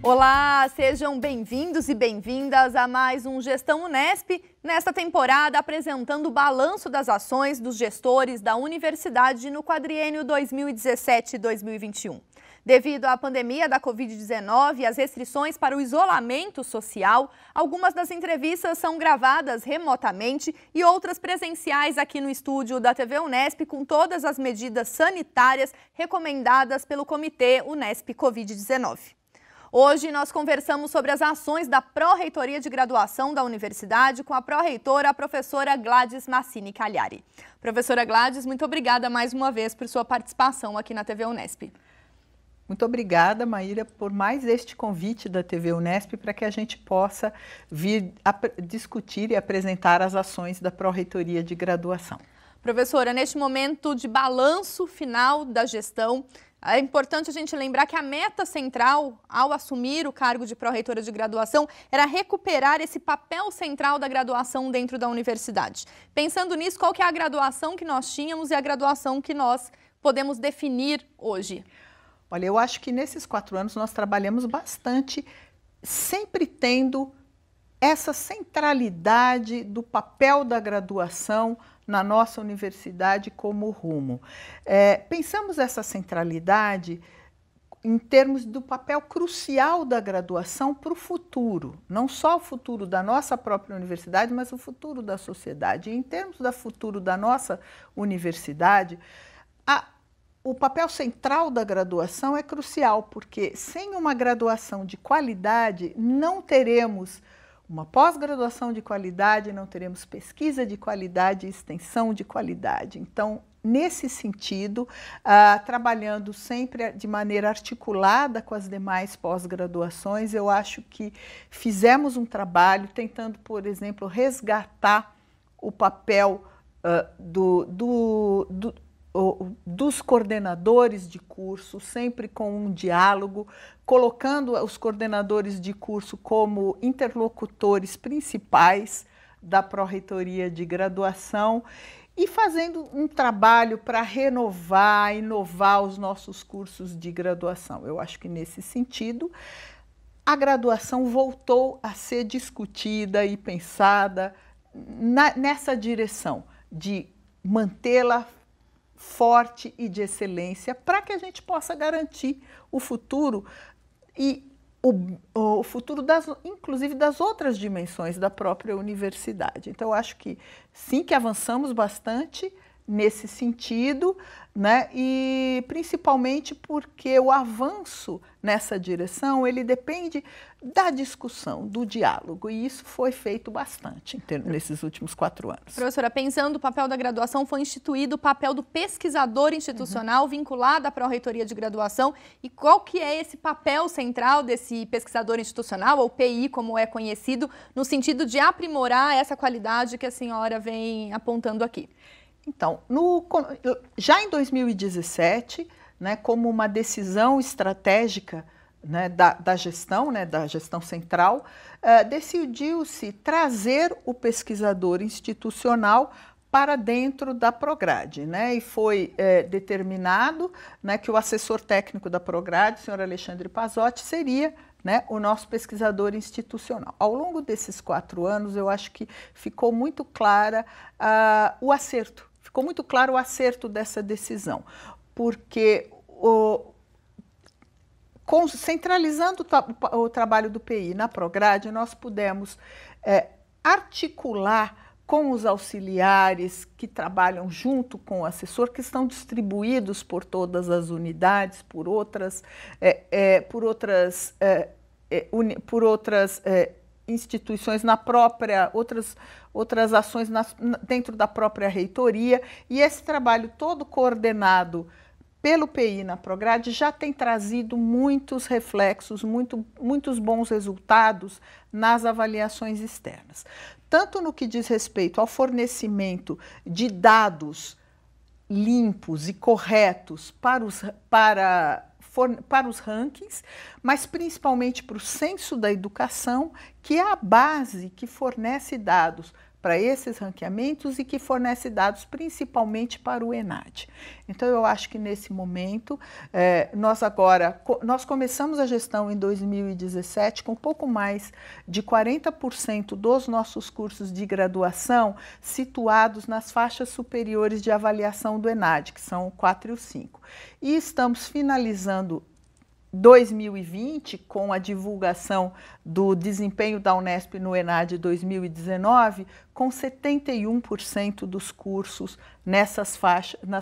Olá, sejam bem-vindos e bem-vindas a mais um Gestão Unesp, nesta temporada apresentando o balanço das ações dos gestores da universidade no quadriênio 2017-2021. Devido à pandemia da Covid-19 e às restrições para o isolamento social, algumas das entrevistas são gravadas remotamente e outras presenciais aqui no estúdio da TV Unesp com todas as medidas sanitárias recomendadas pelo Comitê Unesp Covid-19. Hoje nós conversamos sobre as ações da Pró-Reitoria de Graduação da Universidade com a pró-reitora, a professora Gladys Massini Cagliari. Professora Gladys, muito obrigada mais uma vez por sua participação aqui na TV Unesp. Muito obrigada, Maíra, por mais este convite da TV Unesp para que a gente possa vir discutir e apresentar as ações da Pró-Reitoria de Graduação. Professora, neste momento de balanço final da gestão, é importante a gente lembrar que a meta central, ao assumir o cargo de pró-reitora de graduação, era recuperar esse papel central da graduação dentro da universidade. Pensando nisso, qual que é a graduação que nós tínhamos e a graduação que nós podemos definir hoje? Olha, eu acho que nesses 4 anos nós trabalhamos bastante, sempre tendo essa centralidade do papel da graduação na nossa universidade como rumo. Pensamos essa centralidade em termos do papel crucial da graduação para o futuro, não só o futuro da nossa própria universidade, mas o futuro da sociedade. E em termos do futuro da nossa universidade, o papel central da graduação é crucial, porque sem uma graduação de qualidade não teremos uma pós-graduação de qualidade, não teremos pesquisa de qualidade e extensão de qualidade. Então, nesse sentido, trabalhando sempre de maneira articulada com as demais pós-graduações, eu acho que fizemos um trabalho tentando, por exemplo, resgatar o papel dos coordenadores de curso, sempre com um diálogo, colocando os coordenadores de curso como interlocutores principais da Pró-Reitoria de Graduação e fazendo um trabalho para renovar, inovar os nossos cursos de graduação. Eu acho que nesse sentido, a graduação voltou a ser discutida e pensada nessa direção de mantê-la forte e de excelência para que a gente possa garantir o futuro e o futuro, inclusive, das outras dimensões da própria universidade. Então, eu acho que sim, que avançamos bastante nesse sentido, né? E principalmente porque o avanço nessa direção, ele depende da discussão, do diálogo, e isso foi feito bastante nesses últimos 4 anos. Professora, pensando o papel da graduação, foi instituído o papel do pesquisador institucional vinculado à Pró-Reitoria de Graduação. E qual que é esse papel central desse pesquisador institucional, ou PI, como é conhecido, no sentido de aprimorar essa qualidade que a senhora vem apontando aqui? Então, já em 2017, né, como uma decisão estratégica, né, da gestão central, decidiu-se trazer o pesquisador institucional para dentro da Prograde, né, e foi determinado, né, que o assessor técnico da Prograde, o senhor Alexandre Pazzotti, seria, né, o nosso pesquisador institucional. Ao longo desses 4 anos, eu acho que ficou muito claro o acerto dessa decisão, porque centralizando o trabalho do PI na Prograde, nós pudemos articular com os auxiliares que trabalham junto com o assessor, que estão distribuídos por todas as unidades, por outras instituições outras ações dentro da própria reitoria, e esse trabalho todo coordenado pelo PI na Prograde já tem trazido muitos reflexos, muitos bons resultados nas avaliações externas. Tanto no que diz respeito ao fornecimento de dados limpos e corretos para os rankings, mas principalmente para o Censo da Educação, que é a base que fornece dados para esses ranqueamentos e que fornece dados principalmente para o ENAD. Então, eu acho que nesse momento, nós começamos a gestão em 2017 com pouco mais de 40% dos nossos cursos de graduação situados nas faixas superiores de avaliação do ENAD, que são o 4 e o 5. E estamos finalizando 2020, com a divulgação do desempenho da Unesp no ENAD 2019, com 71% dos cursos nas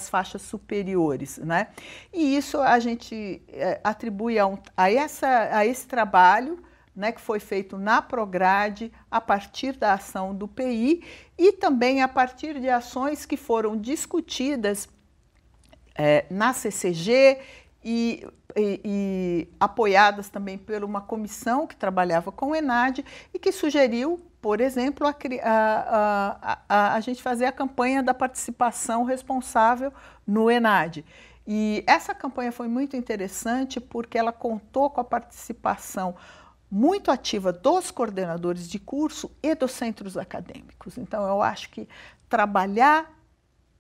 faixas superiores, né? E isso a gente atribui a esse trabalho, né, que foi feito na Prograde, a partir da ação do PI e também a partir de ações que foram discutidas na CCG e apoiadas também por uma comissão que trabalhava com o ENAD e que sugeriu, por exemplo, a gente fazer a campanha da participação responsável no ENAD. E essa campanha foi muito interessante porque ela contou com a participação muito ativa dos coordenadores de curso e dos centros acadêmicos. Então, eu acho que trabalhar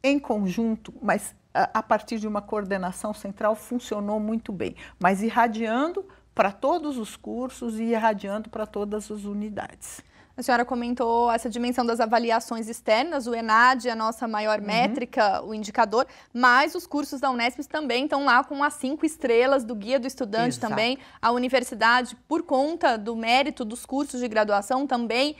em conjunto, mas a partir de uma coordenação central, funcionou muito bem, mas irradiando para todos os cursos e irradiando para todas as unidades. A senhora comentou essa dimensão das avaliações externas, o ENAD é a nossa maior métrica, o indicador, mas os cursos da Unesp também estão lá com as 5 estrelas do Guia do Estudante. Exato. Também. A universidade, por conta do mérito dos cursos de graduação, também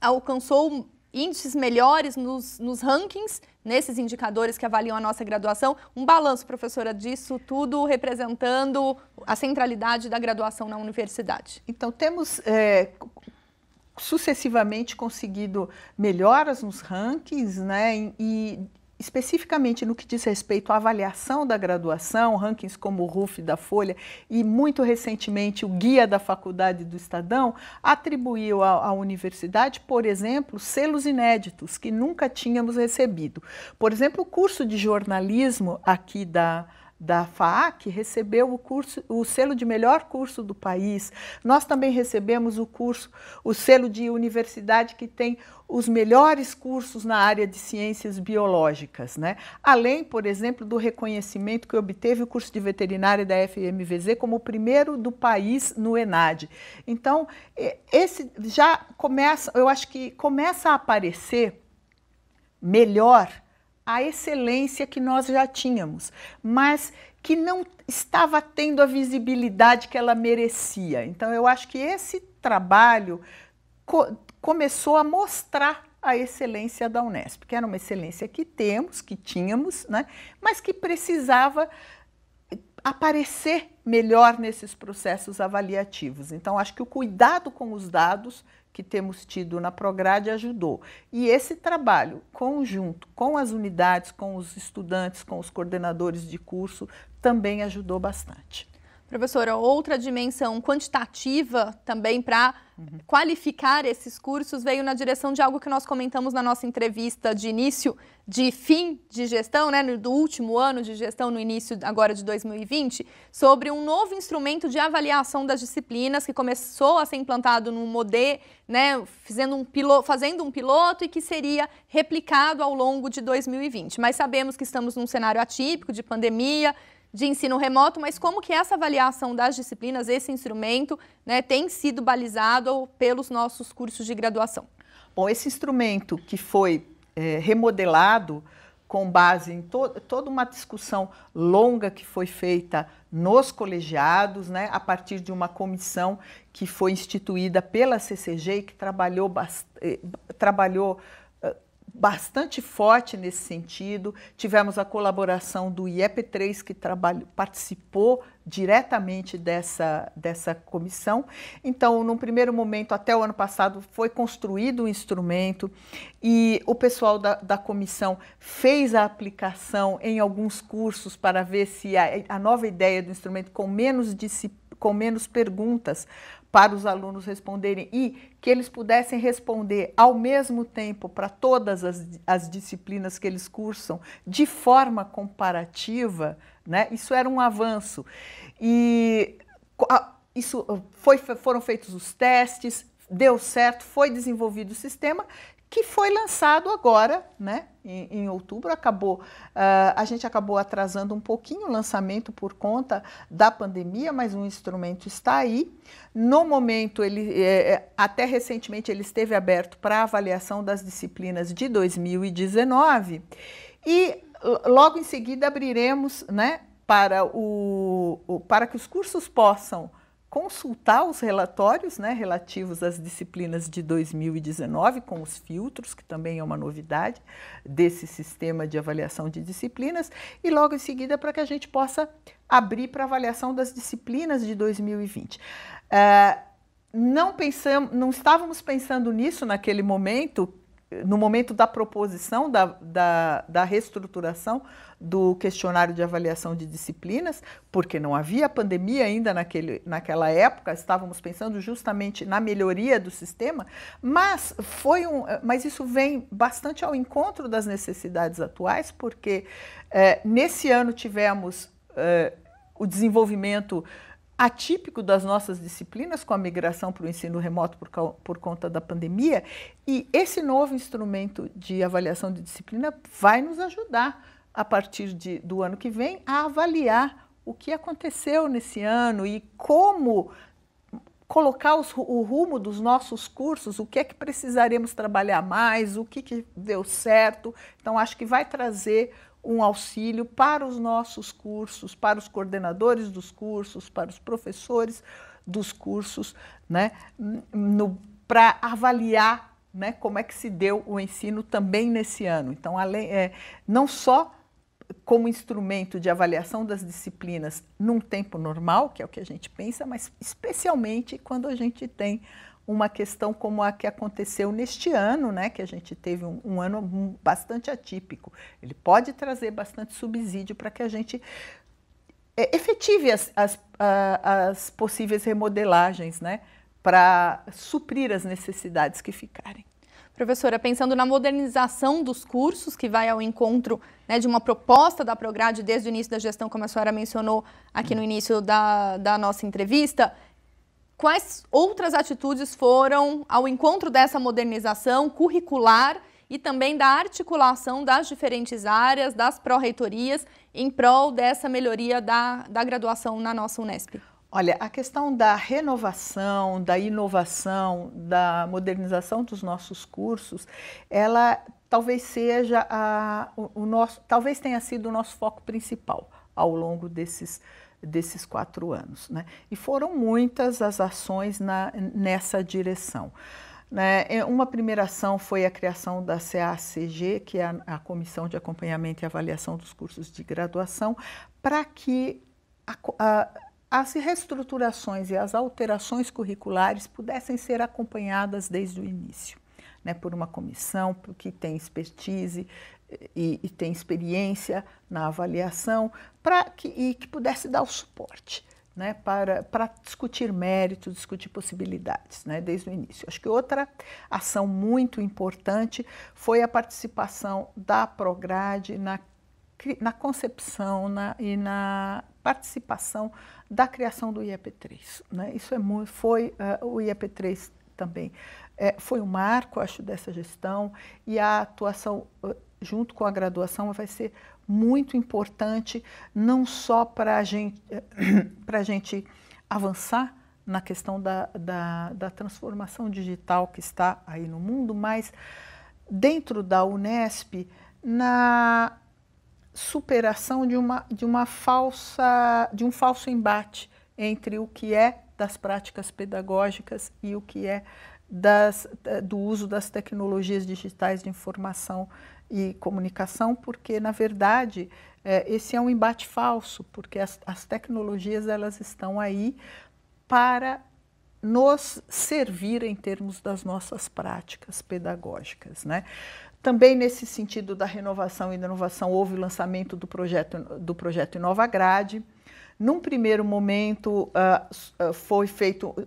alcançou índices melhores nos rankings, nesses indicadores que avaliam a nossa graduação. Um balanço, professora, disso tudo representando a centralidade da graduação na universidade. Então, temos sucessivamente conseguido melhoras nos rankings, né, e especificamente no que diz respeito à avaliação da graduação, rankings como o RUF da Folha e muito recentemente o Guia da Faculdade do Estadão, atribuiu à universidade, por exemplo, selos inéditos que nunca tínhamos recebido. Por exemplo, o curso de jornalismo aqui da FAAC recebeu o selo de melhor curso do país. Nós também recebemos o selo de universidade que tem os melhores cursos na área de ciências biológicas, né? Além, por exemplo, do reconhecimento que obteve o curso de veterinária da FMVZ como o primeiro do país no ENAD. Então, esse já começa, eu acho que começa a aparecer melhor a excelência que nós já tínhamos, mas que não estava tendo a visibilidade que ela merecia. Então, eu acho que esse trabalho começou a mostrar a excelência da Unesp, que era uma excelência que tínhamos, né, mas que precisava aparecer melhor nesses processos avaliativos. Então, acho que o cuidado com os dados que temos tido na Prograde ajudou. E esse trabalho conjunto com as unidades, com os estudantes, com os coordenadores de curso, também ajudou bastante. Professora, outra dimensão quantitativa também para qualificar esses cursos veio na direção de algo que nós comentamos na nossa entrevista de fim de gestão, né, do último ano de gestão, no início agora de 2020, sobre um novo instrumento de avaliação das disciplinas que começou a ser implantado no MODE, né, fazendo um piloto e que seria replicado ao longo de 2020. Mas sabemos que estamos num cenário atípico de pandemia, de ensino remoto, mas como que essa avaliação das disciplinas, esse instrumento, né, tem sido balizado pelos nossos cursos de graduação? Bom, esse instrumento que foi remodelado com base em toda uma discussão longa que foi feita nos colegiados, né, a partir de uma comissão que foi instituída pela CCG e que trabalhou bastante forte nesse sentido. Tivemos a colaboração do IEP3, que participou diretamente dessa comissão. Então, num primeiro momento, até o ano passado, foi construído um instrumento e o pessoal da comissão fez a aplicação em alguns cursos para ver se a nova ideia do instrumento com menos perguntas para os alunos responderem e que eles pudessem responder ao mesmo tempo para todas as disciplinas que eles cursam de forma comparativa, né? Isso era um avanço. E foram feitos os testes, deu certo, foi desenvolvido o sistema que foi lançado agora, né, em outubro. A gente acabou atrasando um pouquinho o lançamento por conta da pandemia, mas o instrumento está aí. No momento, até recentemente, ele esteve aberto para avaliação das disciplinas de 2019 e logo em seguida abriremos, né, para que os cursos possam consultar os relatórios, né, relativos às disciplinas de 2019, com os filtros, que também é uma novidade desse sistema de avaliação de disciplinas, e logo em seguida para que a gente possa abrir para avaliação das disciplinas de 2020. Não estávamos pensando nisso naquele momento, no momento da proposição da reestruturação do questionário de avaliação de disciplinas, porque não havia pandemia ainda naquela época, estávamos pensando justamente na melhoria do sistema, mas isso vem bastante ao encontro das necessidades atuais, porque nesse ano tivemos o desenvolvimento atípico das nossas disciplinas, com a migração para o ensino remoto por conta da pandemia, e esse novo instrumento de avaliação de disciplina vai nos ajudar, a partir do ano que vem, a avaliar o que aconteceu nesse ano e como colocar o rumo dos nossos cursos, o que é que precisaremos trabalhar mais, o que deu certo. Então, acho que vai trazer um auxílio para os nossos cursos, para os coordenadores dos cursos, para os professores dos cursos, né, para avaliar, né, como é que se deu o ensino também nesse ano. Então, não só como instrumento de avaliação das disciplinas num tempo normal, que é o que a gente pensa, mas especialmente quando a gente tem uma questão como a que aconteceu neste ano, né, que a gente teve um ano bastante atípico. Ele pode trazer bastante subsídio para que a gente efetive as possíveis remodelagens, né, para suprir as necessidades que ficarem. Professora, pensando na modernização dos cursos, que vai ao encontro, né, de uma proposta da Prograde desde o início da gestão, como a senhora mencionou aqui no início da nossa entrevista, quais outras atitudes foram ao encontro dessa modernização curricular e também da articulação das diferentes áreas, das pró-reitorias, em prol dessa melhoria da graduação na nossa Unesp? Olha, a questão da renovação, da inovação, da modernização dos nossos cursos, ela talvez seja talvez tenha sido o nosso foco principal ao longo desses 4 anos, né? E foram muitas as ações nessa direção, né? Uma primeira ação foi a criação da CACG, que é a Comissão de Acompanhamento e Avaliação dos Cursos de Graduação, para que as reestruturações e as alterações curriculares pudessem ser acompanhadas desde o início, né, por uma comissão que tem expertise e tem experiência na avaliação, que pudesse dar o suporte, né, para discutir méritos, discutir possibilidades, né, desde o início. Acho que outra ação muito importante foi a participação da Prograde na concepção e na participação da criação do IEP3, né? Isso o IEP3 também foi um marco, acho, dessa gestão, e a atuação junto com a graduação vai ser muito importante, não só para a gente avançar na questão da transformação digital que está aí no mundo, mas dentro da Unesp, na superação de um falso embate entre o que é das práticas pedagógicas e o que é do uso das tecnologias digitais de informação e comunicação, porque, na verdade, esse é um embate falso, porque as tecnologias elas estão aí para nos servir em termos das nossas práticas pedagógicas, né? Também nesse sentido da renovação e da inovação, houve o lançamento do projeto InovaGrade. Num primeiro momento,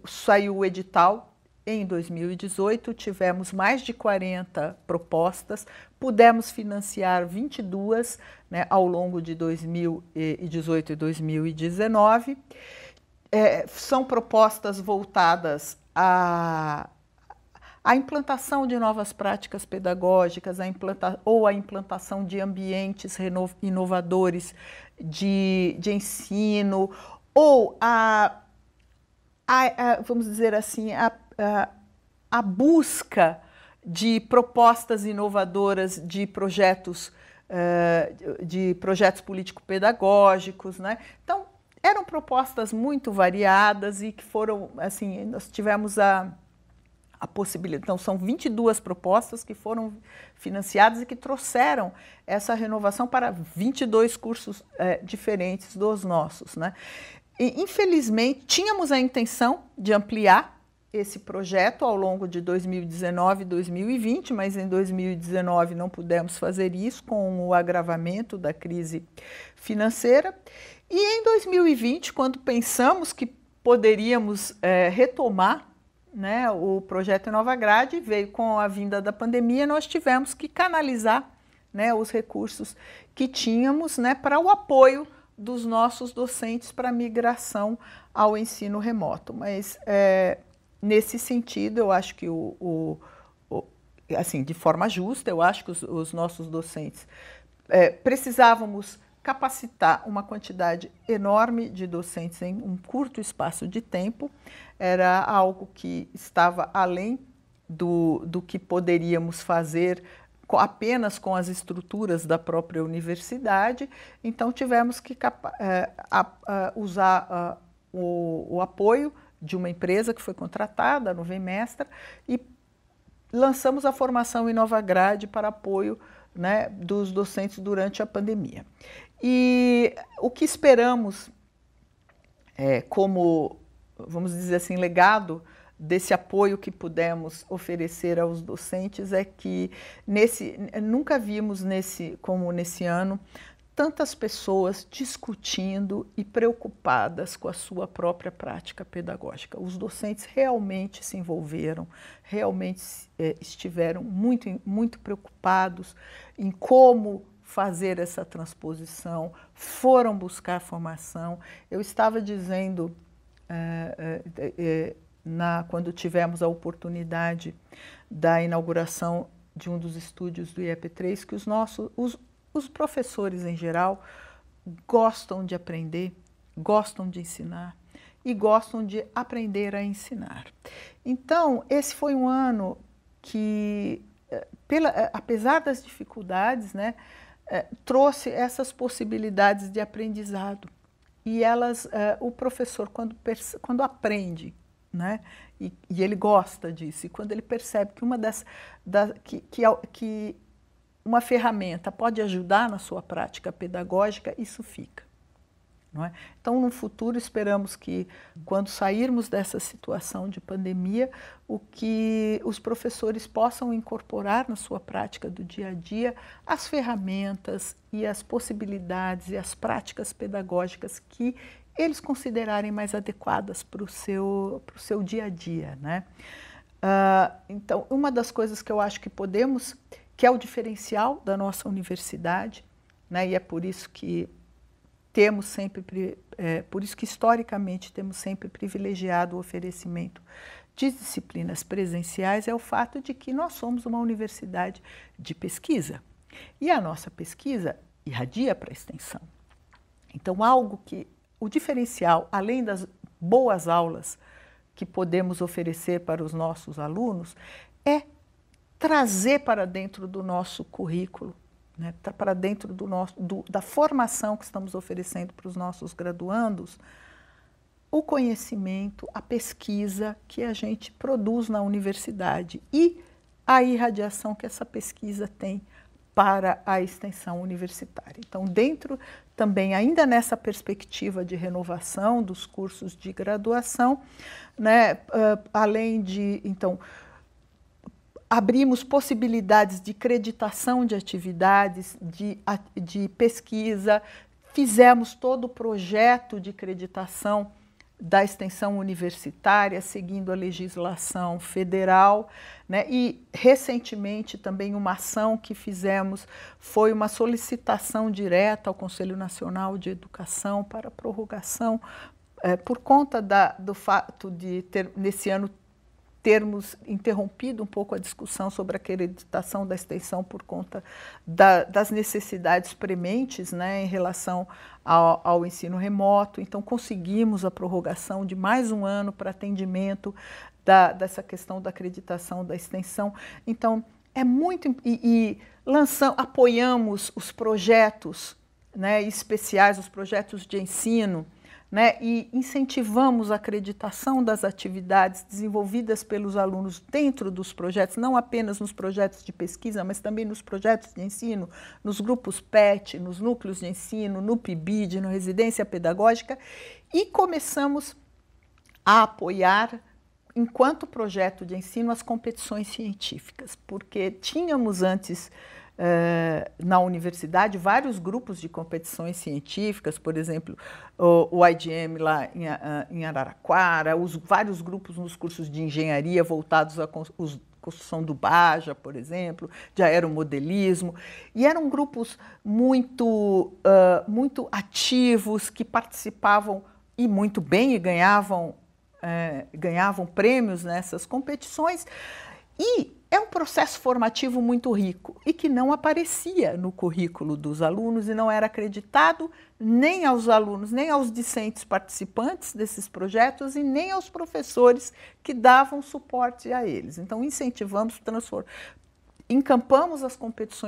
saiu o edital em 2018, tivemos mais de 40 propostas, pudemos financiar 22, né, ao longo de 2018 e 2019. São propostas voltadas a implantação de novas práticas pedagógicas, a implantação de ambientes inovadores de ensino, ou vamos dizer assim, a busca de propostas inovadoras de projetos político-pedagógicos, né? Então, eram propostas muito variadas e que foram, assim, nós tivemos a possibilidade. Então, são 22 propostas que foram financiadas e que trouxeram essa renovação para 22 cursos diferentes dos nossos, né? E, infelizmente, tínhamos a intenção de ampliar esse projeto ao longo de 2019 e 2020, mas em 2019 não pudemos fazer isso com o agravamento da crise financeira. E em 2020, quando pensamos que poderíamos retomar, né, o projeto InovaGrade, veio com a vinda da pandemia, nós tivemos que canalizar, né, os recursos que tínhamos, né, para o apoio dos nossos docentes para a migração ao ensino remoto. Mas, nesse sentido, eu acho que, assim, de forma justa, eu acho que os nossos docentes precisávamos capacitar uma quantidade enorme de docentes em um curto espaço de tempo. Era algo que estava além do que poderíamos fazer apenas com as estruturas da própria universidade. Então, tivemos que usar o apoio de uma empresa que foi contratada, a Nuvemestra, e lançamos a formação InovaGrade para apoio, né, dos docentes durante a pandemia. E o que esperamos como, vamos dizer assim, legado desse apoio que pudemos oferecer aos docentes é que nunca vimos como nesse ano tantas pessoas discutindo e preocupadas com a sua própria prática pedagógica. Os docentes realmente se envolveram, realmente estiveram muito preocupados em como fazer essa transposição, foram buscar formação. Eu estava dizendo, quando tivemos a oportunidade da inauguração de um dos estúdios do IEP3, que os professores, em geral, gostam de aprender, gostam de ensinar e gostam de aprender a ensinar. Então, esse foi um ano que, apesar das dificuldades, né, trouxe essas possibilidades de aprendizado. E o professor, quando aprende, né, e ele gosta disso, e quando ele percebe que uma ferramenta pode ajudar na sua prática pedagógica, isso fica. Não é? Então, no futuro, esperamos que, quando sairmos dessa situação de pandemia, que os professores possam incorporar na sua prática do dia a dia as ferramentas e as possibilidades e as práticas pedagógicas que eles considerarem mais adequadas para o seu dia a dia, né? Então, uma das coisas que eu acho que é o diferencial da nossa universidade, né? E é por isso que historicamente temos sempre privilegiado o oferecimento de disciplinas presenciais, é o fato de que nós somos uma universidade de pesquisa. E a nossa pesquisa irradia para a extensão. Então, o diferencial, além das boas aulas que podemos oferecer para os nossos alunos, é trazer para dentro do nosso currículo, né, para dentro da formação que estamos oferecendo para os nossos graduandos, o conhecimento, a pesquisa que a gente produz na universidade e a irradiação que essa pesquisa tem para a extensão universitária. Então, também, ainda nessa perspectiva de renovação dos cursos de graduação, né, além de, então, abrimos possibilidades de creditação de atividades, de pesquisa, fizemos todo o projeto de creditação da extensão universitária, seguindo a legislação federal, né? E, recentemente, também uma ação que fizemos foi uma solicitação direta ao Conselho Nacional de Educação para prorrogação, por conta do fato de ter, nesse ano, termos interrompido um pouco a discussão sobre a acreditação da extensão por conta das necessidades prementes, né, em relação ao ensino remoto. Então, conseguimos a prorrogação de mais um ano para atendimento dessa questão da acreditação da extensão. Então, é muito... apoiamos os projetos, né, especiais, os projetos de ensino, né, e incentivamos a acreditação das atividades desenvolvidas pelos alunos dentro dos projetos, não apenas nos projetos de pesquisa, mas também nos projetos de ensino, nos grupos PET, nos núcleos de ensino, no PIBID, no Residência Pedagógica, e começamos a apoiar, enquanto projeto de ensino, as competições científicas, porque tínhamos antes na universidade vários grupos de competições científicas, por exemplo, o IGM lá em Araraquara, vários grupos nos cursos de engenharia voltados à construção do Baja, por exemplo, de aeromodelismo, e eram grupos muito ativos, que participavam e muito bem e ganhavam prêmios nessas competições, e é um processo formativo muito rico e que não aparecia no currículo dos alunos e não era acreditado nem aos alunos, nem aos discentes participantes desses projetos e nem aos professores que davam suporte a eles. Então, incentivamos, encampamos as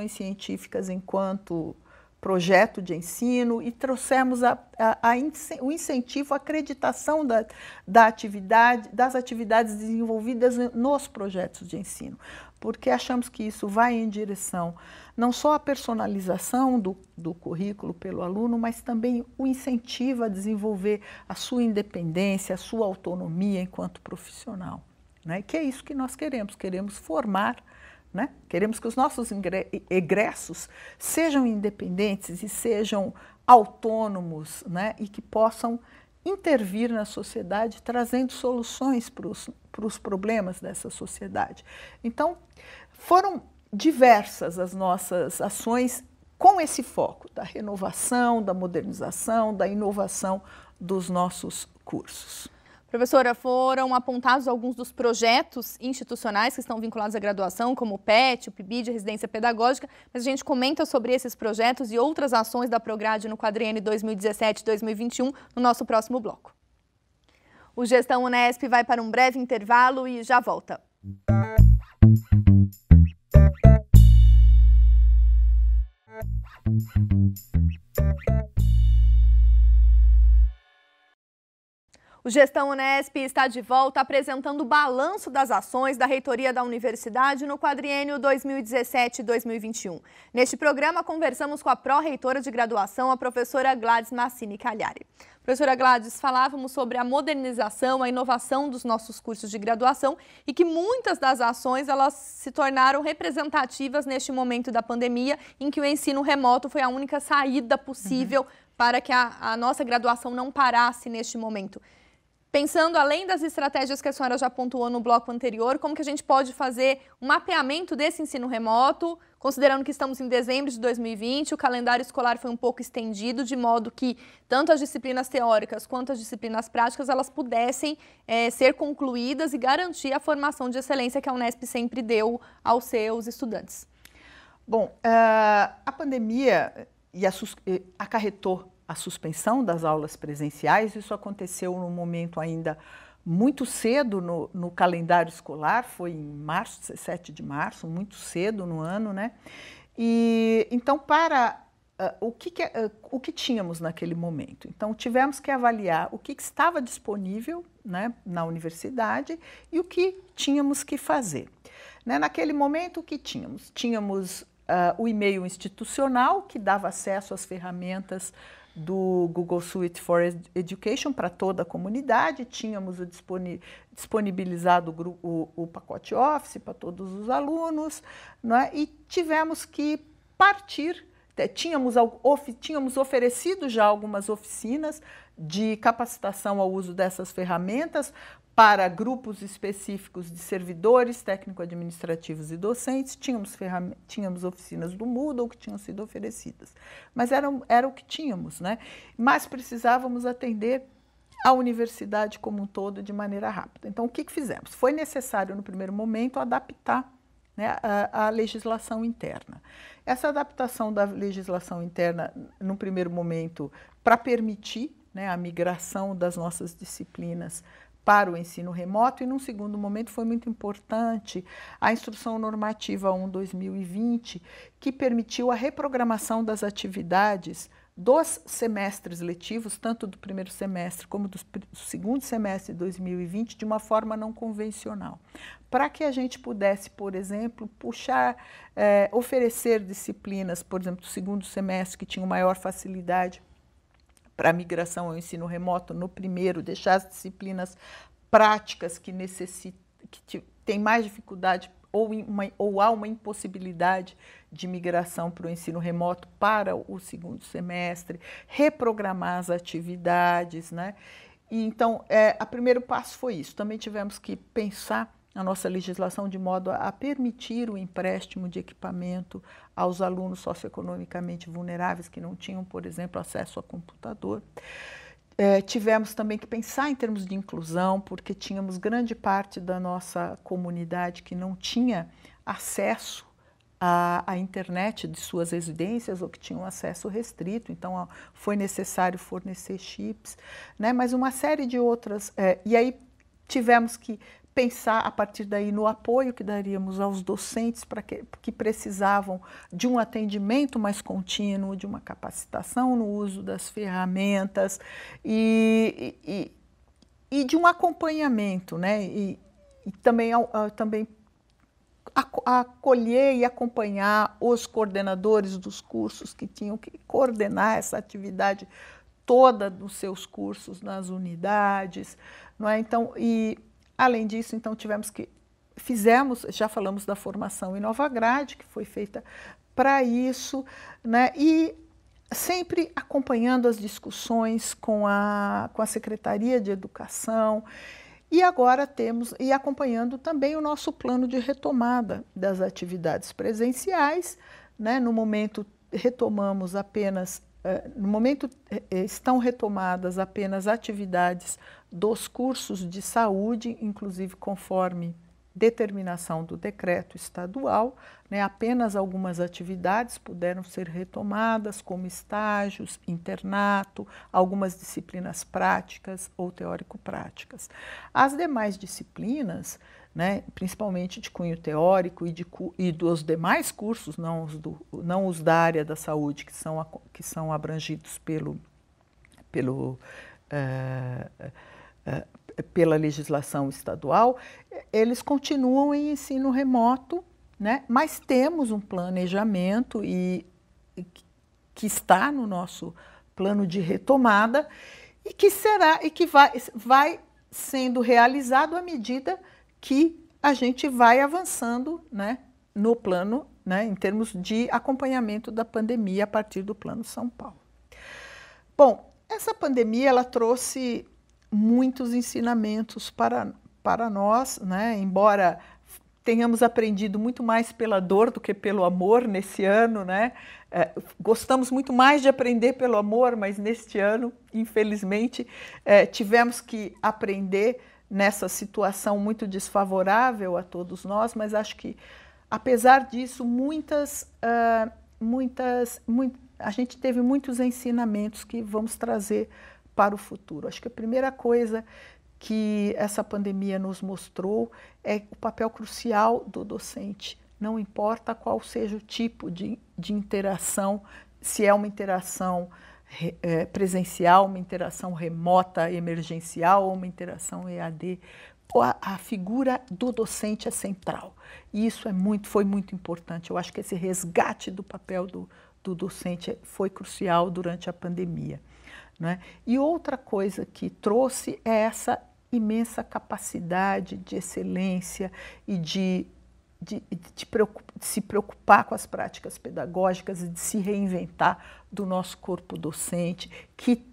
científicas enquanto projeto de ensino e trouxemos o incentivo, a acreditação das atividades desenvolvidas nos projetos de ensino, porque achamos que isso vai em direção não só à personalização do currículo pelo aluno, mas também o incentivo a desenvolver a sua independência, a sua autonomia enquanto profissional, né? Que é isso que nós queremos formar, né? Queremos que os nossos egressos sejam independentes e sejam autônomos, né? E que possam intervir na sociedade, trazendo soluções para os problemas dessa sociedade. Então, foram diversas as nossas ações com esse foco da renovação, da modernização, da inovação dos nossos cursos. Professora, foram apontados alguns dos projetos institucionais que estão vinculados à graduação, como o PET, o PIBID, a Residência Pedagógica, mas a gente comenta sobre esses projetos e outras ações da Prograde no quadriênio 2017-2021 no nosso próximo bloco. O Gestão Unesp vai para um breve intervalo e já volta. O Gestão Unesp está de volta apresentando o balanço das ações da reitoria da universidade no quadriênio 2017-2021. Neste programa, conversamos com a pró-reitora de graduação, a professora Gladys Massini Cagliari. Professora Gladys, falávamos sobre a modernização, a inovação dos nossos cursos de graduação e que muitas das ações elas se tornaram representativas neste momento da pandemia, em que o ensino remoto foi a única saída possível para que a nossa graduação não parasse neste momento. Pensando além das estratégias que a senhora já pontuou no bloco anterior, como que a gente pode fazer um mapeamento desse ensino remoto, considerando que estamos em dezembro de 2020, o calendário escolar foi um pouco estendido, de modo que tanto as disciplinas teóricas quanto as disciplinas práticas, elas pudessem ser concluídas e garantir a formação de excelência que a Unesp sempre deu aos seus estudantes. Bom, a pandemia acarretou a suspensão das aulas presenciais. Isso aconteceu num momento ainda muito cedo no calendário escolar, foi em março, 17 de março, muito cedo no ano, né? E então, o que tínhamos naquele momento? Então, tivemos que avaliar o que estava disponível, né, na universidade e o que tínhamos que fazer. Né? Naquele momento, o que tínhamos? Tínhamos o e-mail institucional, que dava acesso às ferramentas do Google Suite for Education para toda a comunidade, tínhamos disponibilizado o pacote Office para todos os alunos, né? E tivemos que partir, tínhamos oferecido já algumas oficinas de capacitação ao uso dessas ferramentas para grupos específicos de servidores, técnico-administrativos e docentes. Tínhamos oficinas do Moodle que tinham sido oferecidas, mas era o que tínhamos, né? Mas precisávamos atender a universidade como um todo de maneira rápida. Então, o que fizemos? Foi necessário, no primeiro momento, adaptar, né, a legislação interna. Essa adaptação da legislação interna, no primeiro momento, para permitir, né, a migração das nossas disciplinas para o ensino remoto, e num segundo momento foi muito importante a Instrução Normativa 1/2020, que permitiu a reprogramação das atividades dos semestres letivos, tanto do primeiro semestre como do segundo semestre de 2020, de uma forma não convencional, para que a gente pudesse, por exemplo, oferecer disciplinas, por exemplo, do segundo semestre, que tinham maior facilidade para a migração ao ensino remoto, no primeiro, deixar as disciplinas práticas que têm mais dificuldade ou há uma impossibilidade de migração para o ensino remoto para o segundo semestre, reprogramar as atividades, né? E então, o primeiro passo foi isso. Também tivemos que pensar a nossa legislação de modo a permitir o empréstimo de equipamento aos alunos socioeconomicamente vulneráveis que não tinham, por exemplo, acesso a computador. Tivemos também que pensar em termos de inclusão, porque tínhamos grande parte da nossa comunidade que não tinha acesso à internet de suas residências ou que tinham acesso restrito, então foi necessário fornecer chips, né? Mas uma série de outras. E aí tivemos que pensar a partir daí no apoio que daríamos aos docentes que precisavam de um atendimento mais contínuo, de uma capacitação no uso das ferramentas e de um acompanhamento, né? E também acolher e acompanhar os coordenadores dos cursos que tinham que coordenar essa atividade toda dos seus cursos nas unidades, não é? Então, além disso, então, já falamos da formação em Nova Grade, que foi feita para isso, né? E sempre acompanhando as discussões com a Secretaria de Educação, e agora acompanhando também o nosso plano de retomada das atividades presenciais, né? No momento estão retomadas apenas atividades dos cursos de saúde, inclusive conforme determinação do decreto estadual, né? Apenas algumas atividades puderam ser retomadas, como estágios, internato, algumas disciplinas práticas ou teórico-práticas. As demais disciplinas, né, principalmente de cunho teórico e dos demais cursos, não os da área da saúde, que são abrangidos pela legislação estadual, eles continuam em ensino remoto, né? Mas temos um planejamento que está no nosso plano de retomada e que vai sendo realizado à medida que a gente vai avançando, né, no plano, né, em termos de acompanhamento da pandemia a partir do Plano São Paulo. Bom, essa pandemia ela trouxe muitos ensinamentos para nós, né? Embora tenhamos aprendido muito mais pela dor do que pelo amor nesse ano, né? Gostamos muito mais de aprender pelo amor, mas neste ano, infelizmente, tivemos que aprender nessa situação muito desfavorável a todos nós, mas acho que, apesar disso, a gente teve muitos ensinamentos que vamos trazer para o futuro. Acho que a primeira coisa que essa pandemia nos mostrou é o papel crucial do docente. Não importa qual seja o tipo de interação, se é uma interação presencial, uma interação remota, emergencial ou uma interação EAD, a figura do docente é central. E isso foi muito importante. Eu acho que esse resgate do papel do docente foi crucial durante a pandemia, né? E outra coisa que trouxe é essa imensa capacidade de excelência e de se preocupar com as práticas pedagógicas e de se reinventar do nosso corpo docente, que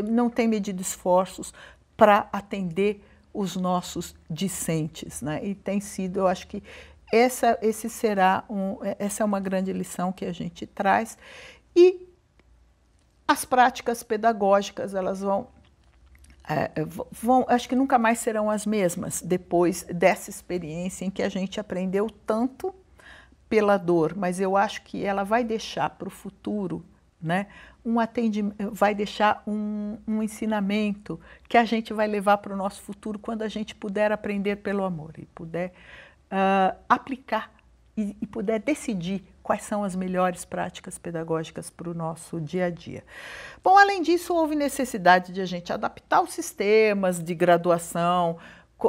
não tem medido esforços para atender os nossos discentes, né? E tem sido, eu acho que essa é uma grande lição que a gente traz. E as práticas pedagógicas, elas vão acho que nunca mais serão as mesmas depois dessa experiência em que a gente aprendeu tanto pela dor, mas eu acho que ela vai deixar para o futuro, né, vai deixar um ensinamento que a gente vai levar para o nosso futuro quando a gente puder aprender pelo amor e puder aplicar e puder decidir quais são as melhores práticas pedagógicas para o nosso dia a dia. Bom, além disso, houve necessidade de a gente adaptar os sistemas de graduação,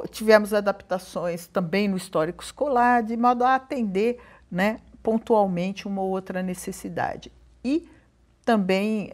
tivemos adaptações também no histórico escolar, de modo a atender, né, pontualmente uma ou outra necessidade. E também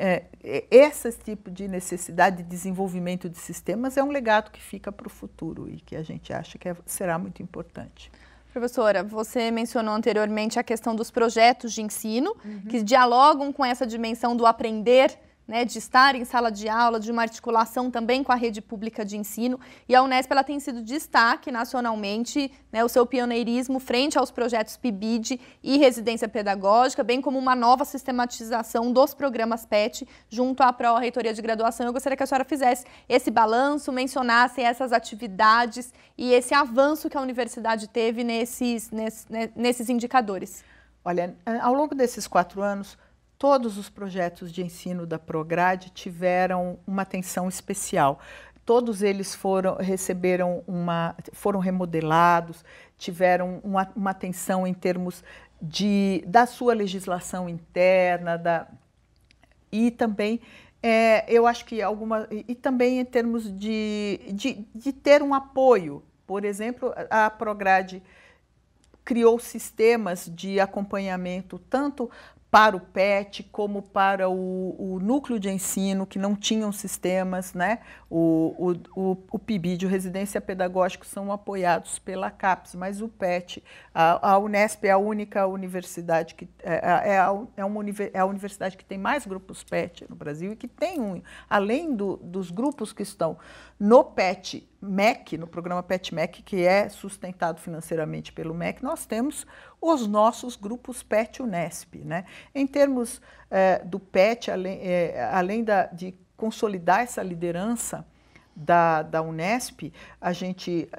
esse tipo de necessidade de desenvolvimento de sistemas é um legado que fica para o futuro e que a gente acha que será muito importante. Professora, você mencionou anteriormente a questão dos projetos de ensino, que dialogam com essa dimensão do aprender, né, de estar em sala de aula, de uma articulação também com a rede pública de ensino. E a Unesp ela tem sido destaque nacionalmente, né, o seu pioneirismo frente aos projetos PIBID e residência pedagógica, bem como uma nova sistematização dos programas PET junto à Pró-Reitoria de Graduação. Eu gostaria que a senhora fizesse esse balanço, mencionasse essas atividades e esse avanço que a universidade teve nesses indicadores. Olha, ao longo desses 4 anos, todos os projetos de ensino da Prograde tiveram uma atenção especial. Todos eles foram remodelados, tiveram uma atenção em termos da sua legislação interna, e também, eu acho que e também em termos de ter um apoio. Por exemplo, a Prograde criou sistemas de acompanhamento tanto para o PET, como para o núcleo de ensino, que não tinham sistemas, né? O PIBID, o Residência Pedagógica, são apoiados pela CAPES, mas o PET, a Unesp é a única universidade que é a universidade que tem mais grupos PET no Brasil e que tem, além dos grupos que estão no PET MEC, no programa PET MEC, que é sustentado financeiramente pelo MEC, nós temos os nossos grupos PET Unesp, né? Em termos do PET, além de consolidar essa liderança da Unesp, a gente,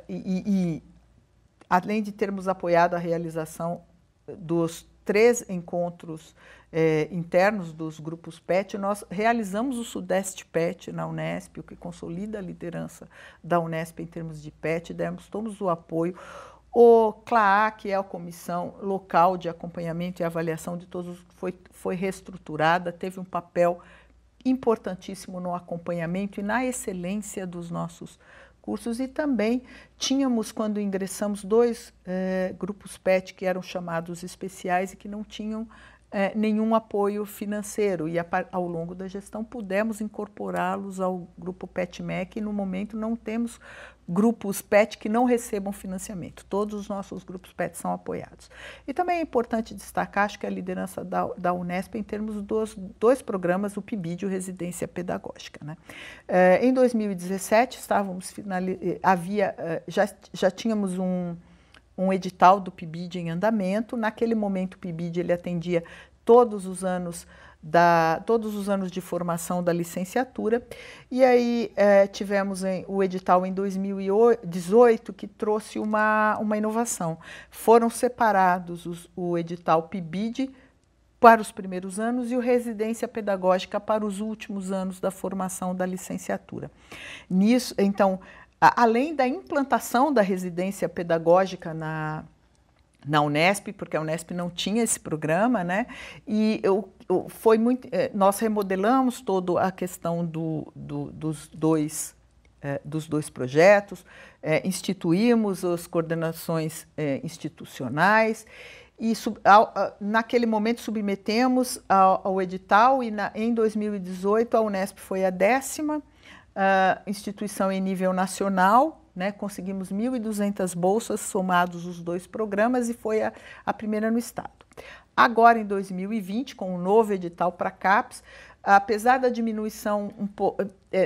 além de termos apoiado a realização dos 3 encontros internos dos grupos PET, nós realizamos o Sudeste PET na Unesp, o que consolida a liderança da Unesp em termos de PET, demos todos o apoio. O CLAA, que é a Comissão Local de Acompanhamento e Avaliação de Todos, foi reestruturada, teve um papel importantíssimo no acompanhamento e na excelência dos nossos cursos. E também tínhamos, quando ingressamos, 2 grupos PET que eram chamados especiais e que não tinham nenhum apoio financeiro. E ao longo da gestão pudemos incorporá-los ao grupo PET-MEC e no momento não temos grupos PET que não recebam financiamento. Todos os nossos grupos PET são apoiados. E também é importante destacar, acho que a liderança da Unesp em termos dos 2 programas, o PIBID e o Residência Pedagógica, né? Em 2017, já tínhamos um edital do PIBID em andamento. Naquele momento, o PIBID ele atendia todos os anos de formação da licenciatura. E aí tivemos o edital em 2018 que trouxe uma inovação. Foram separados o edital PIBID para os primeiros anos e o Residência Pedagógica para os últimos anos da formação da licenciatura. Nisso, então, além da implantação da residência pedagógica na Unesp, porque a Unesp não tinha esse programa, né? E nós remodelamos toda a questão dos dois projetos, instituímos as coordenações institucionais e naquele momento submetemos ao edital e em 2018 a Unesp foi a 10ª instituição em nível nacional, né? Conseguimos 1.200 bolsas somados os 2 programas e foi a primeira no estado. Agora, em 2020, com o novo edital para CAPES, apesar da diminuição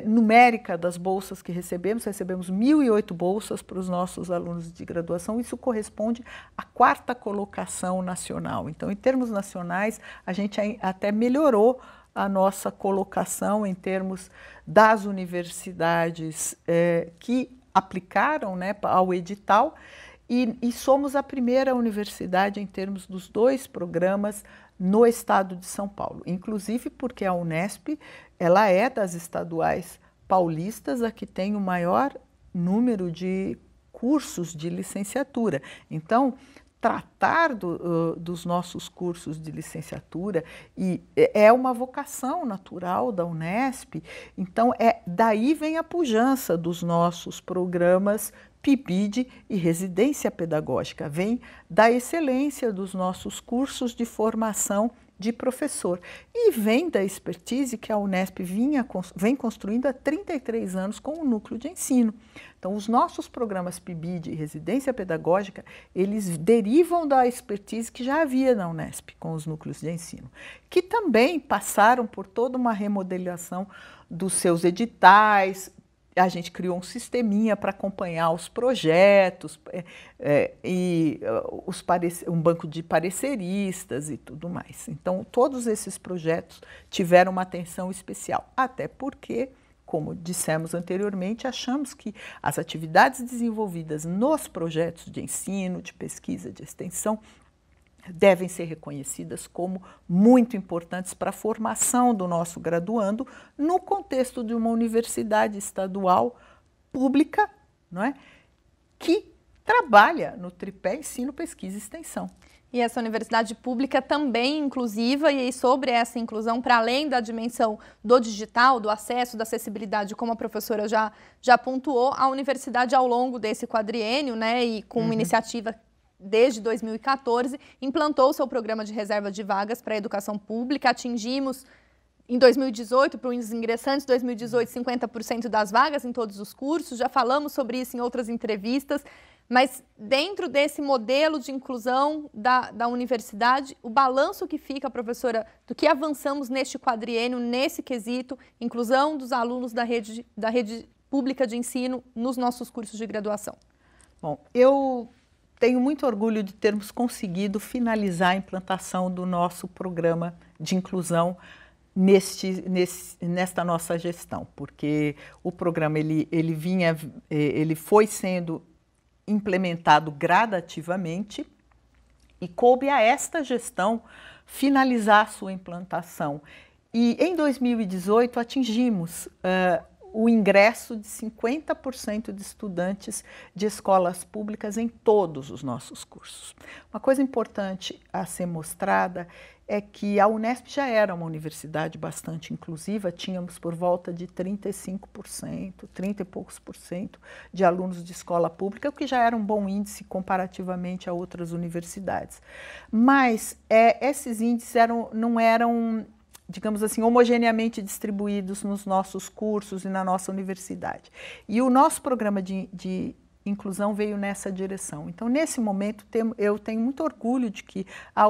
numérica das bolsas que recebemos 1.008 bolsas para os nossos alunos de graduação, isso corresponde à 4ª colocação nacional. Então, em termos nacionais, a gente até melhorou a nossa colocação em termos das universidades que aplicaram, né, ao edital, e somos a primeira universidade em termos dos 2 programas no estado de São Paulo, inclusive porque a Unesp ela é das estaduais paulistas a que tem o maior número de cursos de licenciatura. Então, tratar dos nossos cursos de licenciatura é uma vocação natural da Unesp, então daí vem a pujança dos nossos programas PIBID e residência pedagógica, vem da excelência dos nossos cursos de formação de professor e vem da expertise que a Unesp vem construindo há 33 anos com o núcleo de ensino. Então, os nossos programas PIBID e residência pedagógica, eles derivam da expertise que já havia na Unesp com os núcleos de ensino, que também passaram por toda uma remodelação dos seus editais. A gente criou um sisteminha para acompanhar os projetos um banco de pareceristas e tudo mais. Então, todos esses projetos tiveram uma atenção especial, até porque, como dissemos anteriormente, achamos que as atividades desenvolvidas nos projetos de ensino, de pesquisa, de extensão, devem ser reconhecidas como muito importantes para a formação do nosso graduando no contexto de uma universidade estadual pública, não é? Que trabalha no tripé ensino, pesquisa e extensão. E essa universidade pública também inclusiva, e sobre essa inclusão, para além da dimensão do digital, do acesso, da acessibilidade, como a professora já pontuou, a universidade ao longo desse quadriênio, né, e com uma iniciativa desde 2014, implantou seu programa de reserva de vagas para a educação pública. Atingimos, em 2018, para os ingressantes, 2018, 50% das vagas em todos os cursos. Já falamos sobre isso em outras entrevistas, mas dentro desse modelo de inclusão da universidade, o balanço que fica, professora, do que avançamos neste quadriênio, nesse quesito, inclusão dos alunos da rede pública de ensino nos nossos cursos de graduação. Bom, eu tenho muito orgulho de termos conseguido finalizar a implantação do nosso programa de inclusão nesta nossa gestão, porque o programa ele foi sendo implementado gradativamente e coube a esta gestão finalizar a sua implantação. E em 2018 atingimos o ingresso de 50% de estudantes de escolas públicas em todos os nossos cursos. Uma coisa importante a ser mostrada é que a Unesp já era uma universidade bastante inclusiva, tínhamos por volta de 35%, 30 e poucos por cento de alunos de escola pública, o que já era um bom índice comparativamente a outras universidades. Mas esses índices não eram, digamos assim, homogeneamente distribuídos nos nossos cursos e na nossa universidade. E o nosso programa de inclusão veio nessa direção. Então, nesse momento, eu tenho muito orgulho de que a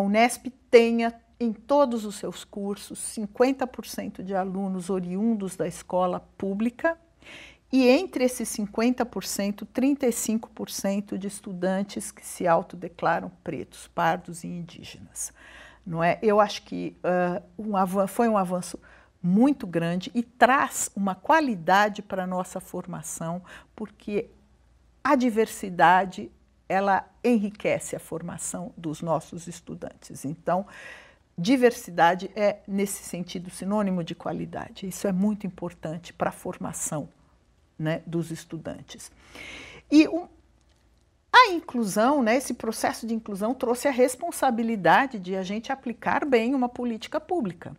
Unesp tenha em todos os seus cursos 50% de alunos oriundos da escola pública e entre esses 50%, 35% de estudantes que se autodeclaram pretos, pardos e indígenas. Não é? Eu acho que foi um avanço muito grande e traz uma qualidade para a nossa formação, porque a diversidade ela enriquece a formação dos nossos estudantes. Então, diversidade é, nesse sentido, sinônimo de qualidade. Isso é muito importante para a formação, né, dos estudantes. E a inclusão, né, esse processo de inclusão trouxe a responsabilidade de a gente aplicar bem uma política pública.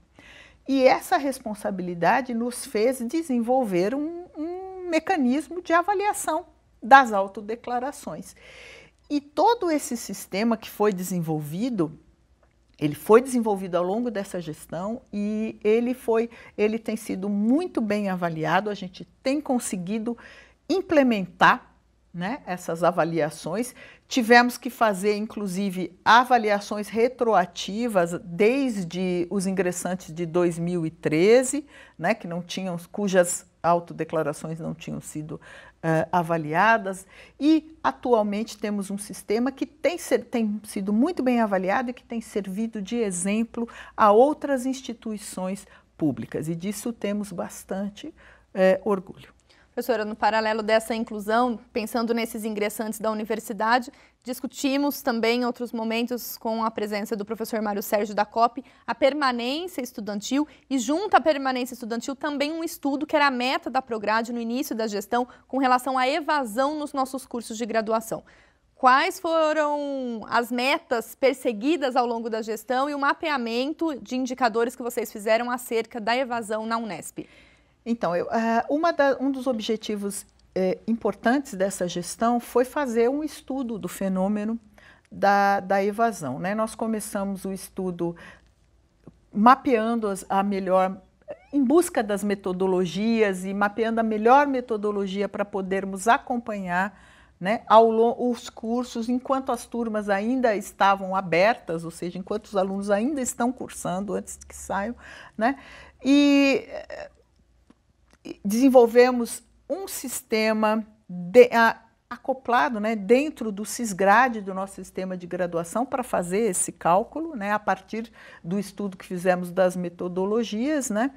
E essa responsabilidade nos fez desenvolver um mecanismo de avaliação das autodeclarações. E todo esse sistema que foi desenvolvido, ele foi desenvolvido ao longo dessa gestão e ele tem sido muito bem avaliado, a gente tem conseguido implementar, né, essas avaliações. Tivemos que fazer, inclusive, avaliações retroativas desde os ingressantes de 2013, né, cujas autodeclarações não tinham sido avaliadas, e atualmente temos um sistema que tem sido muito bem avaliado e que tem servido de exemplo a outras instituições públicas, e disso temos bastante orgulho. Professora, no paralelo dessa inclusão, pensando nesses ingressantes da universidade, discutimos também em outros momentos com a presença do professor Mário Sérgio da COP a permanência estudantil, e junto à permanência estudantil também um estudo que era a meta da Prograde no início da gestão com relação à evasão nos nossos cursos de graduação. Quais foram as metas perseguidas ao longo da gestão e o mapeamento de indicadores que vocês fizeram acerca da evasão na Unesp? Então, um dos objetivos importantes dessa gestão foi fazer um estudo do fenômeno da evasão, né? Nós começamos o estudo mapeando em busca das metodologias e mapeando a melhor metodologia para podermos acompanhar, né, os cursos enquanto as turmas ainda estavam abertas, ou seja, enquanto os alunos ainda estão cursando antes que saiam, né? E desenvolvemos um sistema acoplado, né, dentro do Sisgrade, do nosso sistema de graduação, para fazer esse cálculo, né, a partir do estudo que fizemos das metodologias, né,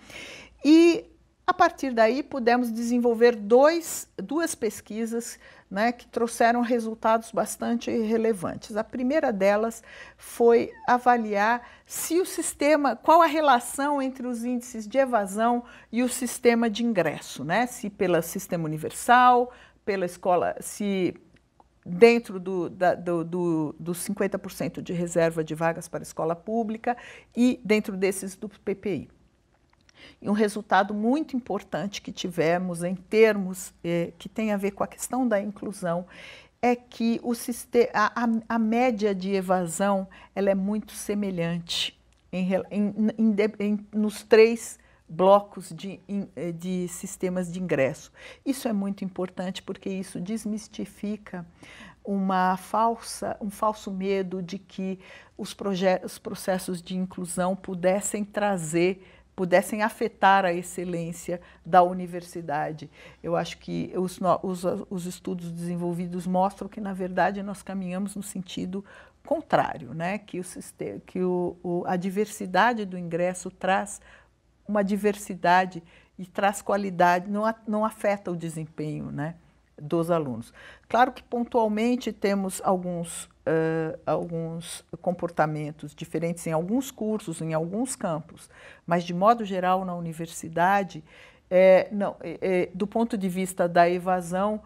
e a partir daí pudemos desenvolver duas pesquisas, né, que trouxeram resultados bastante relevantes. A primeira delas foi avaliar se o sistema, qual a relação entre os índices de evasão e o sistema de ingresso, né? Se pelo sistema universal, pela escola, se dentro dos 50% de reserva de vagas para a escola pública e dentro desses do PPI. E um resultado muito importante que tivemos em termos que tem a ver com a questão da inclusão é que a média de evasão ela é muito semelhante nos 3 blocos de sistemas de ingresso. Isso é muito importante porque isso desmistifica um falso medo de que os processos de inclusão pudessem afetar a excelência da universidade. Eu acho que os estudos desenvolvidos mostram que, na verdade, nós caminhamos no sentido contrário, né? Que a diversidade do ingresso traz uma diversidade e traz qualidade, não afeta o desempenho, né, dos alunos. Claro que pontualmente temos alguns comportamentos diferentes em alguns cursos, em alguns campos, mas de modo geral na universidade, do ponto de vista da evasão,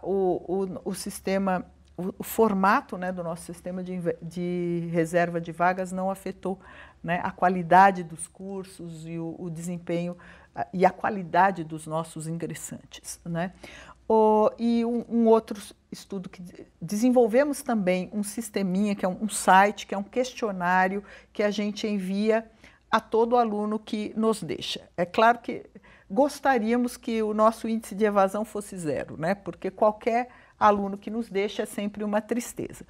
o formato, né, do nosso sistema de reserva de vagas não afetou, né, a qualidade dos cursos e o desempenho e a qualidade dos nossos ingressantes, né? E um outro estudo que desenvolvemos também um sisteminha, que é um site, que é um questionário que a gente envia a todo aluno que nos deixa. É claro que gostaríamos que o nosso índice de evasão fosse 0, né? Porque qualquer aluno que nos deixa é sempre uma tristeza.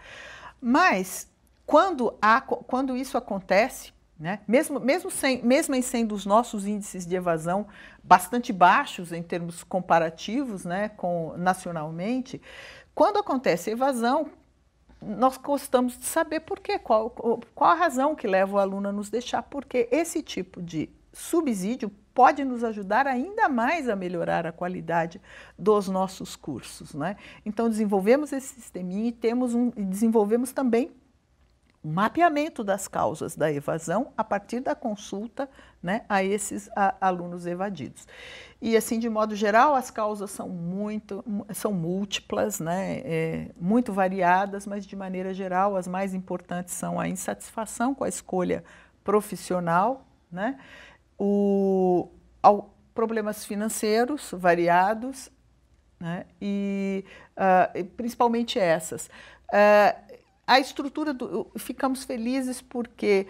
Mas quando isso acontece, né? Mesmo em sendo os nossos índices de evasão bastante baixos em termos comparativos, né, nacionalmente, quando acontece a evasão, nós gostamos de saber por quê, qual a razão que leva o aluno a nos deixar, porque esse tipo de subsídio pode nos ajudar ainda mais a melhorar a qualidade dos nossos cursos, né? Então, desenvolvemos esse sisteminha e desenvolvemos também o mapeamento das causas da evasão a partir da consulta, né, a esses alunos evadidos. E assim, de modo geral, as causas são múltiplas, né, muito variadas, mas de maneira geral as mais importantes são a insatisfação com a escolha profissional, né, problemas financeiros variados, né, e principalmente essas. A estrutura, ficamos felizes porque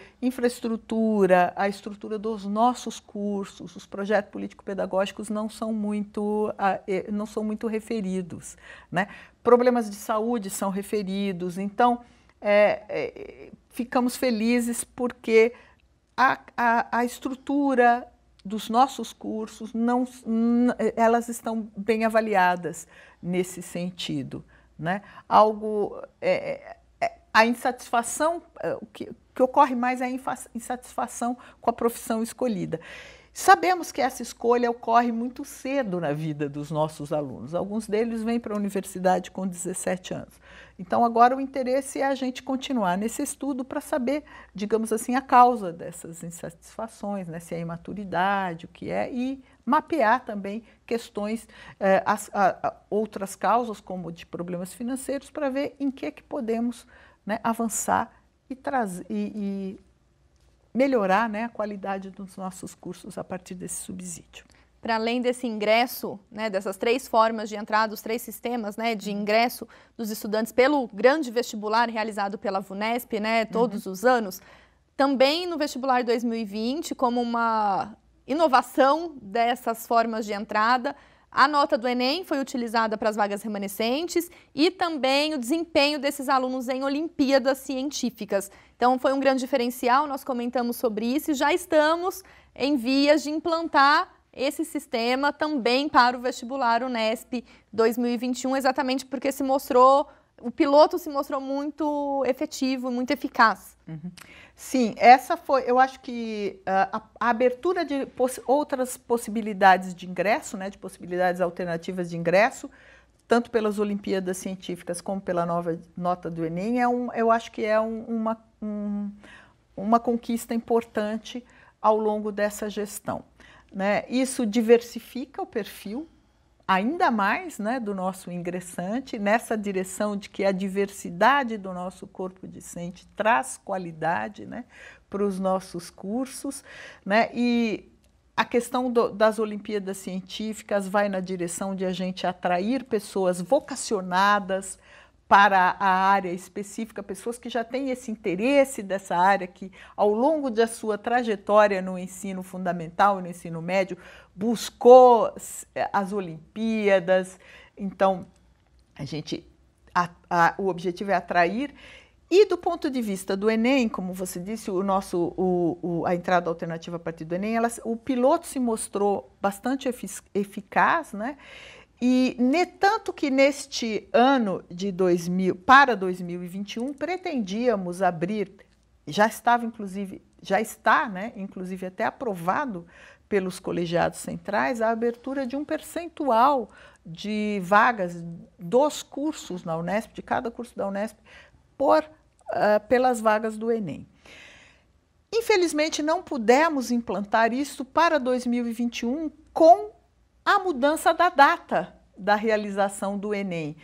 a estrutura dos nossos cursos, os projetos político-pedagógicos não são muito referidos, né? Problemas de saúde são referidos, então ficamos felizes porque a estrutura dos nossos cursos, elas estão bem avaliadas nesse sentido, né? A insatisfação, o que ocorre mais é a insatisfação com a profissão escolhida. Sabemos que essa escolha ocorre muito cedo na vida dos nossos alunos. Alguns deles vêm para a universidade com 17 anos. Então, agora o interesse é a gente continuar nesse estudo para saber, digamos assim, a causa dessas insatisfações, né? Se é imaturidade, o que é, e mapear também questões, outras causas, como de problemas financeiros, para ver em que podemos, né, avançar e melhorar, né, a qualidade dos nossos cursos a partir desse subsídio. Para além desse ingresso, né, dessas 3 formas de entrada, os 3 sistemas, né, de ingresso dos estudantes pelo grande vestibular realizado pela VUNESP, né, todos os anos, também no vestibular 2020, como uma inovação dessas formas de entrada, a nota do Enem foi utilizada para as vagas remanescentes e também o desempenho desses alunos em Olimpíadas Científicas. Então, foi um grande diferencial, nós comentamos sobre isso e já estamos em vias de implantar esse sistema também para o vestibular Unesp 2021, exatamente porque o piloto se mostrou muito efetivo, muito eficaz. Sim, essa foi, eu acho que a abertura de outras possibilidades de ingresso, né, de possibilidades alternativas de ingresso, tanto pelas Olimpíadas Científicas como pela nova nota do Enem, eu acho que é uma conquista importante ao longo dessa gestão, né? Isso diversifica o perfil ainda mais, né, do nosso ingressante, nessa direção de que a diversidade do nosso corpo discente traz qualidade, né, para os nossos cursos, né, e a questão das Olimpíadas Científicas vai na direção de a gente atrair pessoas vocacionadas para a área específica, pessoas que já têm esse interesse dessa área, que ao longo da sua trajetória no ensino fundamental e no ensino médio buscou as Olimpíadas. Então, o objetivo é atrair. E do ponto de vista do Enem, como você disse, a entrada alternativa a partir do Enem, o piloto se mostrou bastante eficaz, né? E tanto que neste ano para 2021, pretendíamos abrir, já está, né, inclusive até aprovado pelos colegiados centrais, a abertura de um percentual de vagas dos cursos na Unesp, de cada curso da Unesp, pelas vagas do Enem. Infelizmente, não pudemos implantar isso para 2021 com a mudança da data da realização do Enem,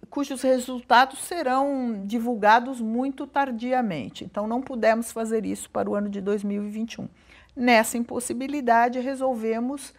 cujos resultados serão divulgados muito tardiamente. Então, não pudemos fazer isso para o ano de 2021. Nessa impossibilidade, resolvemos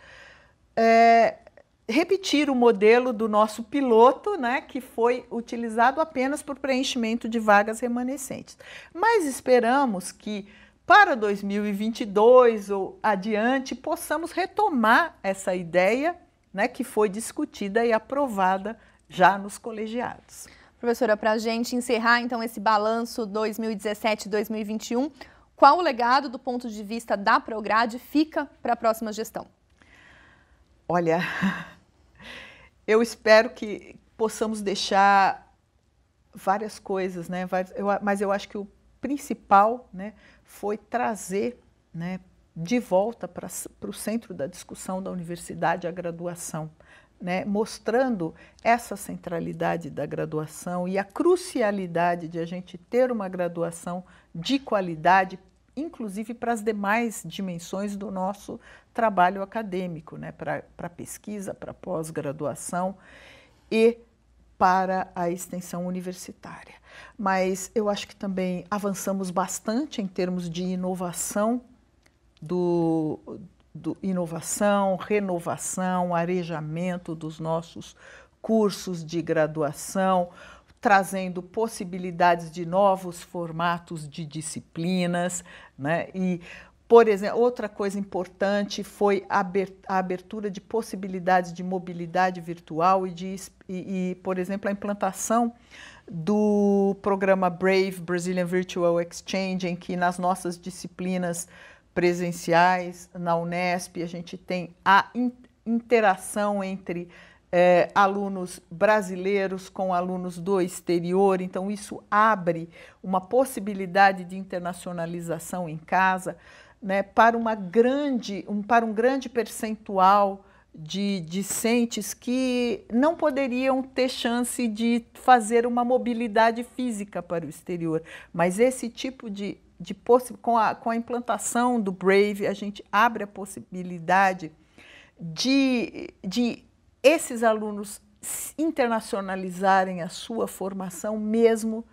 repetir o modelo do nosso piloto, né, que foi utilizado apenas por preenchimento de vagas remanescentes. Mas esperamos que para 2022 ou adiante possamos retomar essa ideia, né, que foi discutida e aprovada já nos colegiados. Professora, para a gente encerrar então esse balanço 2017-2021, qual o legado do ponto de vista da Prograde fica para a próxima gestão? Olha, eu espero que possamos deixar várias coisas, né? Mas eu acho que o principal, né, foi trazer, né, de volta para o centro da discussão da universidade a graduação, né, mostrando essa centralidade da graduação e a crucialidade de a gente ter uma graduação de qualidade, inclusive para as demais dimensões do nosso trabalho acadêmico, né, para pesquisa, para pós-graduação e para a extensão universitária. Mas eu acho que também avançamos bastante em termos de inovação, inovação, renovação, arejamento dos nossos cursos de graduação, trazendo possibilidades de novos formatos de disciplinas, né? E, por exemplo, outra coisa importante foi a abertura de possibilidades de mobilidade virtual e, por exemplo, a implantação do programa BRAVE, Brazilian Virtual Exchange, em que nas nossas disciplinas presenciais na Unesp, a gente tem a interação entre alunos brasileiros com alunos do exterior, então isso abre uma possibilidade de internacionalização em casa, né, para um grande percentual de discentes que não poderiam ter chance de fazer uma mobilidade física para o exterior. Mas esse tipo com a implantação do Brave, a gente abre a possibilidade de esses alunos internacionalizarem a sua formação mesmo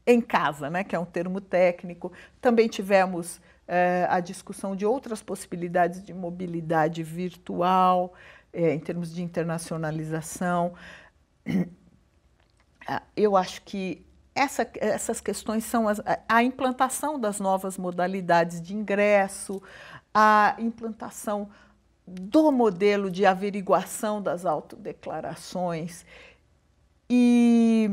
em casa, né, que é um termo técnico. Também tivemos a discussão de outras possibilidades de mobilidade virtual, em termos de internacionalização. Eu acho que essas questões são a implantação das novas modalidades de ingresso, a implantação do modelo de averiguação das autodeclarações e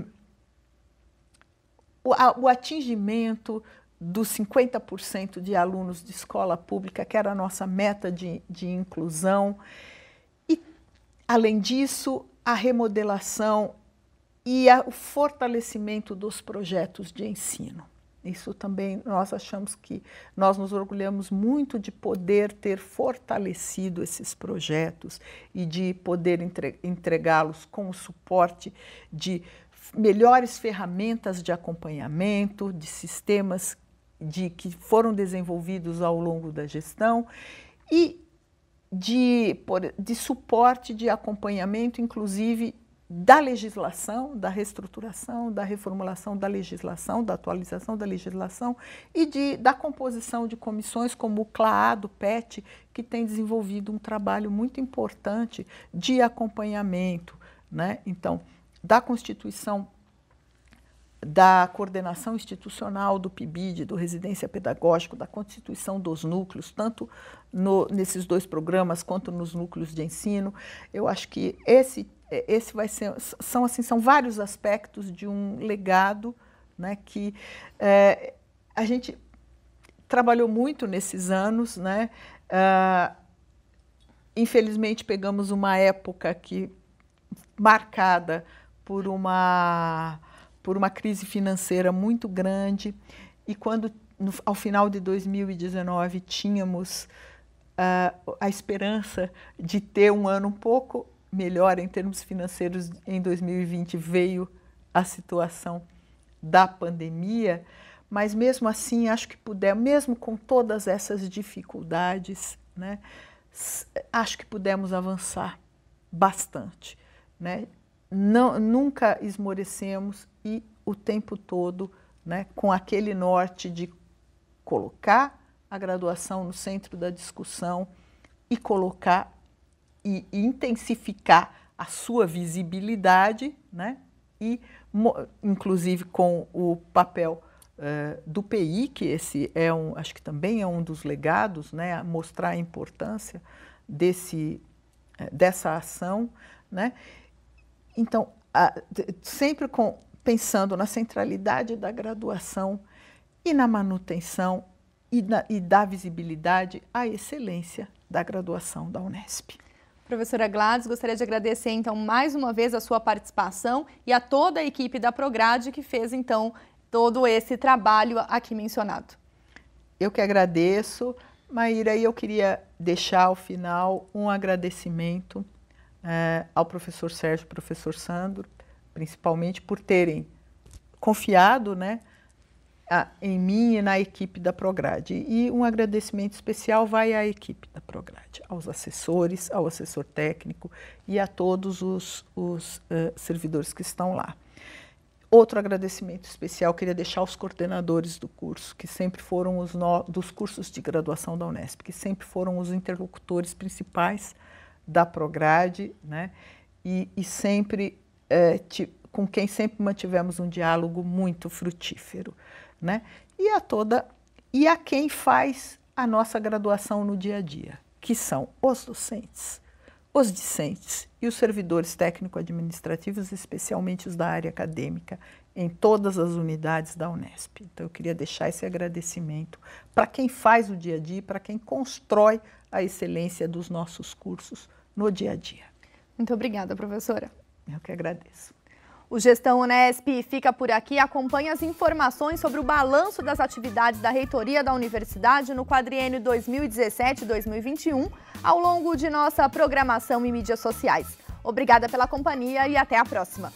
o atingimento dos 50% de alunos de escola pública, que era a nossa meta de inclusão. E, além disso, a remodelação e o fortalecimento dos projetos de ensino. Isso também nós achamos que nós nos orgulhamos muito de poder ter fortalecido esses projetos e de poder entregá-los com o suporte de melhores ferramentas de acompanhamento, de sistemas que foram desenvolvidos ao longo da gestão e de suporte de acompanhamento, inclusive, da legislação, da reestruturação, da reformulação da legislação, da atualização da legislação e da composição de comissões como o CLAA, do PET, que tem desenvolvido um trabalho muito importante de acompanhamento, né? Então, da constituição da coordenação institucional do PIBID, do Residência Pedagógica, da constituição dos núcleos, tanto nesses dois programas quanto nos núcleos de ensino. Eu acho que esse vai ser, são vários aspectos de um legado, né, que a gente trabalhou muito nesses anos, né? Infelizmente pegamos uma época marcada por uma crise financeira muito grande e quando ao final de 2019 tínhamos a esperança de ter um ano um pouco melhor em termos financeiros, em 2020 veio a situação da pandemia, mas mesmo assim acho que mesmo com todas essas dificuldades, né, acho que pudemos avançar bastante, né? Nunca esmorecemos e o tempo todo, né, com aquele norte de colocar a graduação no centro da discussão e colocar e intensificar a sua visibilidade, né? E, inclusive, com o papel do PI, que esse acho que também é um dos legados, né? Mostrar a importância dessa ação, né? Então, sempre pensando na centralidade da graduação e na manutenção e da visibilidade à excelência da graduação da Unesp. Professora Gladys, gostaria de agradecer, então, mais uma vez a sua participação e a toda a equipe da Prograde que fez, então, todo esse trabalho aqui mencionado. Eu que agradeço, Maíra, e eu queria deixar ao final um agradecimento ao professor Sérgio e professor Sandro, principalmente por terem confiado, né, em mim e na equipe da Prograde. E um agradecimento especial vai à equipe da Prograde, aos assessores, ao assessor técnico e a todos os servidores que estão lá. Outro agradecimento especial queria deixar aos coordenadores do curso, que sempre foram dos cursos de graduação da Unesp, que sempre foram os interlocutores principais da Prograde, né? E sempre com quem sempre mantivemos um diálogo muito frutífero, né? E a quem faz a nossa graduação no dia a dia, que são os docentes, os discentes e os servidores técnico-administrativos, especialmente os da área acadêmica, em todas as unidades da Unesp. Então, eu queria deixar esse agradecimento para quem faz o dia a dia, para quem constrói a excelência dos nossos cursos no dia a dia. Muito obrigada, professora. Eu que agradeço. O Gestão Unesp fica por aqui. Acompanhe as informações sobre o balanço das atividades da reitoria da universidade no quadriênio 2017-2021 ao longo de nossa programação e mídias sociais. Obrigada pela companhia e até a próxima.